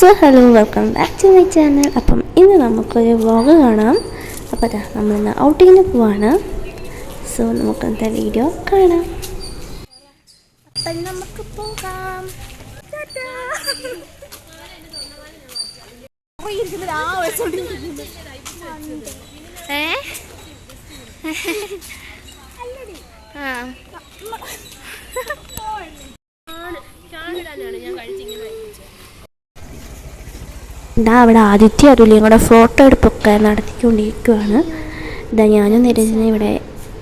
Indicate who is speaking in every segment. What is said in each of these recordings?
Speaker 1: So hello, welcome back to my channel. അപ്പം ഇന്ന് നമുക്കൊരു വ്ളോഗ് കാണാം. അപ്പോൾ അതാ നമ്മളിന്ന് ഔട്ടിങ്ങിന് പോവാണ്. സോ നമുക്കത്തെ വീഡിയോ കാണാം. അപ്പം നമുക്ക് പോകാം. ഇതാ അവിടെ ആദിത്യ അതുല്യം കൂടെ ഫോട്ടോ എടുപ്പൊക്കെ നടത്തിക്കൊണ്ടിരിക്കുകയാണ്. ഇതാ ഞാനും നിരഞ്ജന ഇവിടെ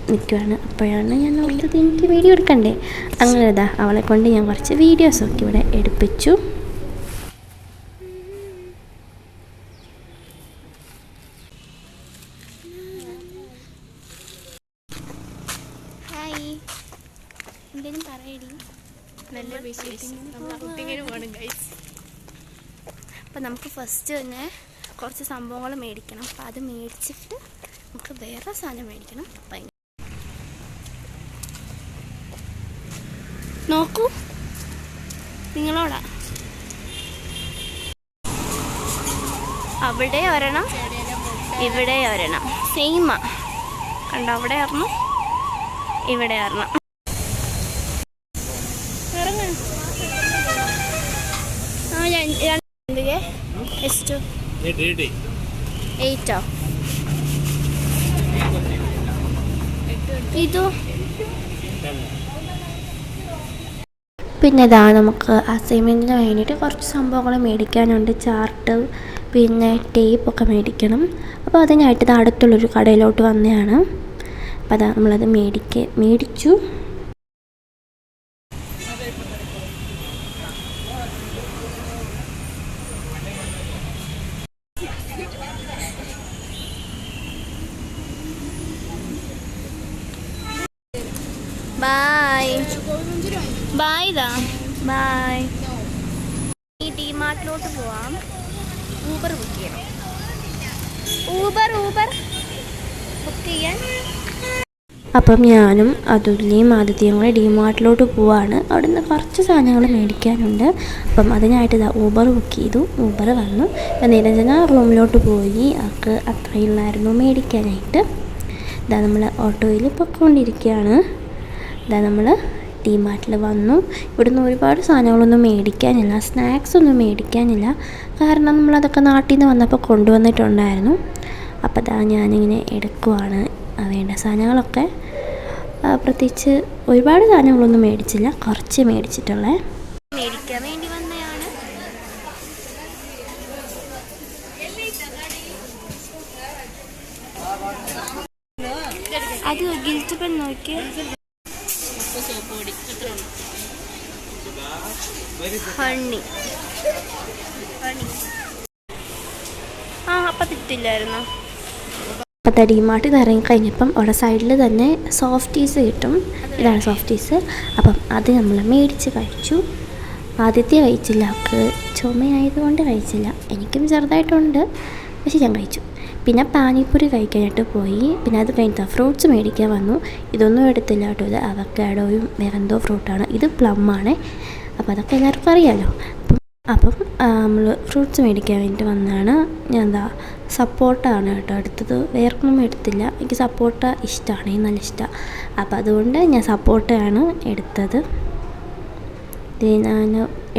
Speaker 1: നിൽക്കുകയാണ്. അപ്പോഴാണ് ഞാൻ ഓർത്തത് എനിക്ക് വീഡിയോ എടുക്കണ്ടേ. അങ്ങനെ ഇതാ അവളെ കൊണ്ട് ഞാൻ കുറച്ച് വീഡിയോസൊക്കെ ഇവിടെ എടുപ്പിച്ചു. ഹായ്, എന്തെങ്കിലും പറയടി.
Speaker 2: നല്ല വിശേഷം.
Speaker 1: അപ്പം നമുക്ക് ഫസ്റ്റ് തന്നെ കുറച്ച് സംഭവങ്ങൾ മേടിക്കണം. അപ്പം അത് മേടിച്ചിട്ട് നമുക്ക് വേറെ സാധനം മേടിക്കണം. നോക്കൂ, നിങ്ങളോടാ. അവിടെ ഒരെണ്ണം, ഇവിടെ ഒരെണ്ണം, സെയിമാ. കണ്ടോ, അവിടെ ഒരെണ്ണം, ഇവിടെ ഒരെണ്ണം. ಎಷ್ಟು 8 ಇದು. പിന്നെ ഇതാ നമുക്ക് അസൈൻമെൻറ്റിന് വേണ്ടിയിട്ട് കുറച്ച് സംഭവങ്ങൾ മേടിക്കാനുണ്ട്. ചാർട്ട്, പിന്നെ ടേപ്പൊക്കെ മേടിക്കണം. അപ്പോൾ അതിനായിട്ട് ഇത് അടുത്തുള്ളൊരു കടയിലോട്ട് വന്നതാണ്. അപ്പോൾ അതാ നമ്മളത് മേടിച്ചു. ബായ് ബായ് ഇതാ ബായ്. ഈ ഡിമാർട്ടിലോട്ട് പോവാം. ഊബർ ബുക്ക് ചെയ്യണം. ഊബർ ബുക്ക് ചെയ്യാൻ. അപ്പം ഞാനും അതുല്യം ആദിത്യയും കൂടെ ഡിമാർട്ടിലോട്ട് പോവാണ്. അവിടെ നിന്ന് കുറച്ച് സാധനങ്ങൾ മേടിക്കാനുണ്ട്. അപ്പം അതിനായിട്ട് ഇതാ ഊബർ ബുക്ക് ചെയ്തു. ഊബർ വന്നു. നിരഞ്ജന റൂമിലോട്ട് പോയി. അവർക്ക് അത്രയുള്ളായിരുന്നു മേടിക്കാനായിട്ട്. ഇതാ നമ്മൾ ഓട്ടോയിൽ പൊയ്ക്കൊണ്ടിരിക്കുകയാണ്. ഇതാ നമ്മൾ ഡിമാർട്ടിൽ വന്നു. ഇവിടുന്ന് ഒരുപാട് സാധനങ്ങളൊന്നും മേടിക്കാനില്ല, സ്നാക്സ് ഒന്നും മേടിക്കാനില്ല. കാരണം നമ്മളതൊക്കെ നാട്ടിൽ നിന്ന് വന്നപ്പോൾ കൊണ്ടുവന്നിട്ടുണ്ടായിരുന്നു. അപ്പോൾ അതാ ഞാനിങ്ങനെ എടുക്കുവാണ് വേണ്ട സാധനങ്ങളൊക്കെ. പ്രത്യേകിച്ച് ഒരുപാട് സാധനങ്ങളൊന്നും മേടിച്ചില്ല, കുറച്ച് മേടിച്ചിട്ടുള്ളത്. മേടിക്കാൻ വേണ്ടി വന്നതാണ്. അത് ഗിൽറ്റ് പെൻ നോക്കിയ ഹണി. അപ്പം തിറ്റില്ലായിരുന്നു. അപ്പം ഡിമാർട്ടിൽ നിന്ന് ഇറങ്ങിക്കഴിഞ്ഞപ്പം അവിടെ സൈഡിൽ തന്നെ സോഫ്റ്റീസ് കിട്ടും. ഇതാണ് സോഫ്റ്റീസ്. അപ്പം അത് നമ്മൾ മേടിച്ച് കഴിച്ചു. ആദ്യത്തെ കഴിച്ചില്ല, അവൾക്ക് ചുമയായതുകൊണ്ട് കഴിച്ചില്ല. എനിക്കും ചെറുതായിട്ടുണ്ട്, പക്ഷെ ഞാൻ കഴിച്ചു. പിന്നെ പാനിപ്പൂരി കഴിക്കാനായിട്ട് പോയി. പിന്നെ അത് കഴിഞ്ഞിട്ട് ഫ്രൂട്ട്സ് മേടിക്കാൻ വന്നു. ഇതൊന്നും എടുത്തില്ല കേട്ടോ. ഇത് അവക്കാഡോയും വേറെന്തോ ഫ്രൂട്ടാണ്. ഇത് പ്ലമ്മാണ്. അപ്പോൾ അതൊക്കെ എല്ലാവർക്കും അറിയാമല്ലോ. അപ്പം നമ്മൾ ഫ്രൂട്ട്സ് മേടിക്കാൻ വേണ്ടിയിട്ട് വന്നതാണ്. ഞാൻ എന്താ സപ്പോർട്ടാണ് കേട്ടോ എടുത്തത്. വേറൊന്നും എടുത്തില്ല. എനിക്ക് സപ്പോർട്ട ഇഷ്ടമാണ്, നല്ല ഇഷ്ടമാണ്. അപ്പോൾ അതുകൊണ്ട് ഞാൻ സപ്പോർട്ടയാണ് എടുത്തത്. ഇത് ഞാൻ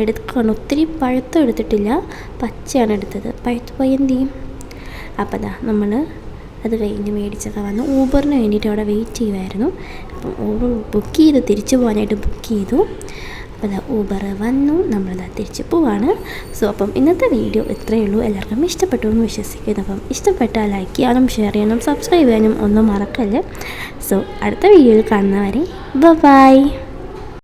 Speaker 1: എടുക്കണം. ഒത്തിരി പഴുത്തം എടുത്തിട്ടില്ല, പച്ചയാണ് എടുത്തത്. പഴുത്ത് പോയി എന്ത് ചെയ്യും. അപ്പോൾ അതാ നമ്മൾ അത് കഴിഞ്ഞ് മേടിച്ചൊക്കെ വന്നു. ഊബറിന് വേണ്ടിയിട്ട് അവിടെ വെയിറ്റ് ചെയ്യുമായിരുന്നു. അപ്പം ഊബർ ബുക്ക് ചെയ്ത് തിരിച്ചു പോകാനായിട്ട് ബുക്ക് ചെയ്തു. അപ്പോൾ അതാ ഊബർ വന്നു, നമ്മളതാ തിരിച്ച് പോവാണ്. സോ അപ്പം ഇന്നത്തെ വീഡിയോ ഇത്രയേ ഉള്ളൂ. എല്ലാവർക്കും ഇഷ്ടപ്പെട്ടു എന്ന് വിശ്വസിക്കുന്നു. അപ്പം ഇഷ്ടപ്പെട്ടാൽ ലൈക്ക് ചെയ്യാനും ഷെയർ ചെയ്യാനും സബ്സ്ക്രൈബ് ചെയ്യാനും ഒന്നും മറക്കല്ലേ. സോ അടുത്ത വീഡിയോയിൽ കാണുന്നവരെ ബൈ.